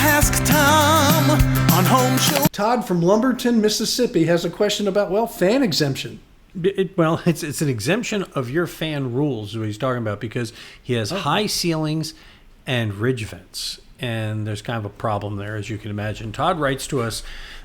Ask Tom on Home Show. Todd from Lumberton, Mississippi has a question about, fan exemption. It's an exemption of your fan rules is what he's talking about, because he has high ceilings and ridge vents. And there's kind of a problem there, as you can imagine. Todd writes to us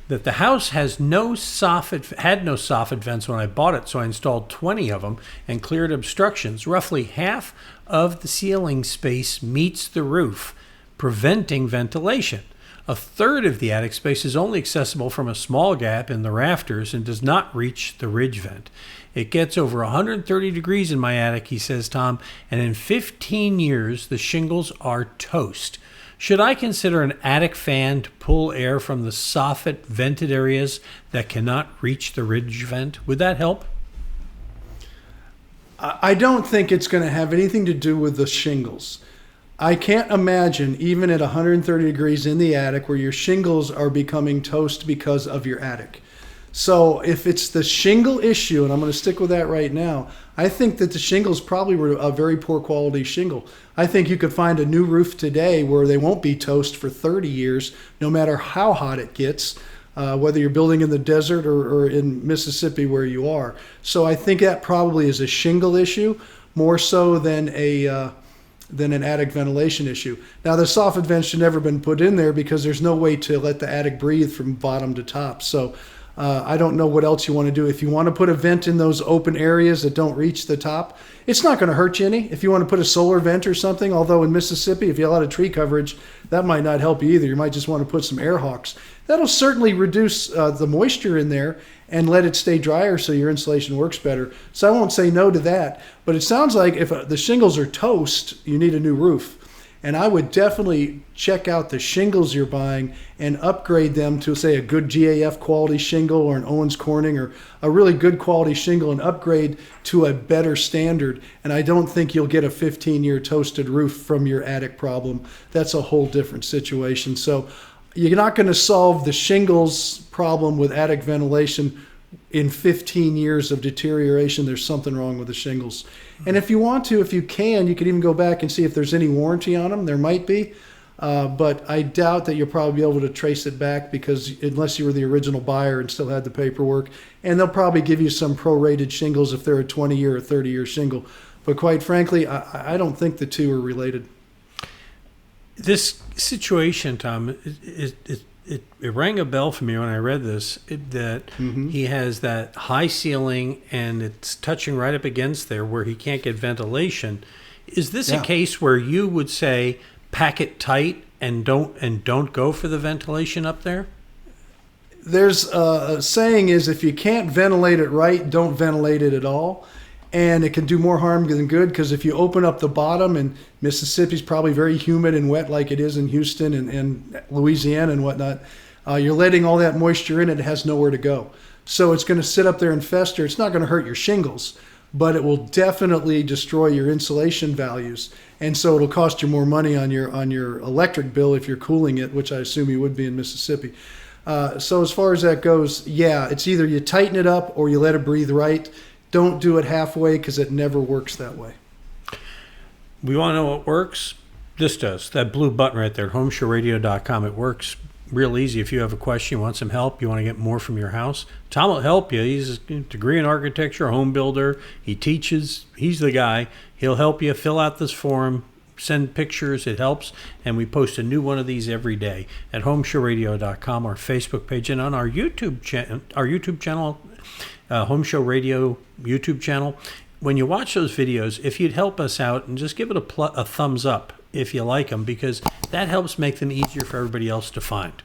that the house had no soffit vents when I bought it, so I installed 20 of them and cleared obstructions. Roughly half of the ceiling space meets the roof, preventing ventilation. A third of the attic space is only accessible from a small gap in the rafters and does not reach the ridge vent. It gets over 130 degrees in my attic, he says, Tom, and in 15 years, the shingles are toast. Should I consider an attic fan to pull air from the soffit vented areas that cannot reach the ridge vent? Would that help? I don't think it's going to have anything to do with the shingles. I can't imagine, even at 130 degrees in the attic, where your shingles are becoming toast because of your attic. So if it's the shingle issue, and I'm going to stick with that right now, I think that the shingles probably were a very poor quality shingle. I think you could find a new roof today where they won't be toast for 30 years, no matter how hot it gets, whether you're building in the desert or in Mississippi where you are. So I think that probably is a shingle issue more so than an attic ventilation issue. Now, the soffit vents should never been put in there because there's no way to let the attic breathe from bottom to top. So I don't know what else you want to do. If you want to put a vent in those open areas that don't reach the top, it's not going to hurt you any. If you want to put a solar vent or something, although in Mississippi, if you have a lot of tree coverage, that might not help you either. You might just want to put some air hawks. That'll certainly reduce the moisture in there and let it stay drier so your insulation works better. So I won't say no to that. But it sounds like if the shingles are toast, you need a new roof. And I would definitely check out the shingles you're buying and upgrade them to, say, a good GAF quality shingle or an Owens Corning or a really good quality shingle, and upgrade to a better standard. And I don't think you'll get a 15-year toasted roof from your attic problem. That's a whole different situation. So you're not going to solve the shingles problem with attic ventilation in 15 years of deterioration. There's something wrong with the shingles. And if you want to, if you can, you could even go back and see if there's any warranty on them. There might be, but I doubt that you'll probably be able to trace it back, because unless you were the original buyer and still had the paperwork, and they'll probably give you some prorated shingles if they're a 20-year or 30-year shingle. But quite frankly, I don't think the two are related. This situation, Tom, it rang a bell for me when I read this, that he has that high ceiling and it's touching right up against there where he can't get ventilation. Is this a case where you would say pack it tight and don't go for the ventilation up there? There's a saying is, if you can't ventilate it right, don't ventilate it at all. And it can do more harm than good, because if you open up the bottom, and Mississippi's probably very humid and wet like it is in Houston and Louisiana and whatnot, you're letting all that moisture in, it has nowhere to go. So it's going to sit up there and fester. It's not going to hurt your shingles, but it will definitely destroy your insulation values. And so it'll cost you more money on your electric bill if you're cooling it, which I assume you would be in Mississippi. So as far as that goes, it's either you tighten it up or you let it breathe right. Don't do it halfway, because it never works that way. We want to know what works? This does. That blue button right there at HomeShowRadio.com. It works real easy. If you have a question, you want some help, you want to get more from your house, Tom will help you. He's a degree in architecture, a home builder. He teaches. He's the guy. He'll help you fill out this form, send pictures. It helps. And we post a new one of these every day at HomeShowRadio.com, our Facebook page, and on our YouTube channel, Home Show Radio YouTube channel. When you watch those videos, if you'd help us out and just give it a thumbs up if you like them, because that helps make them easier for everybody else to find.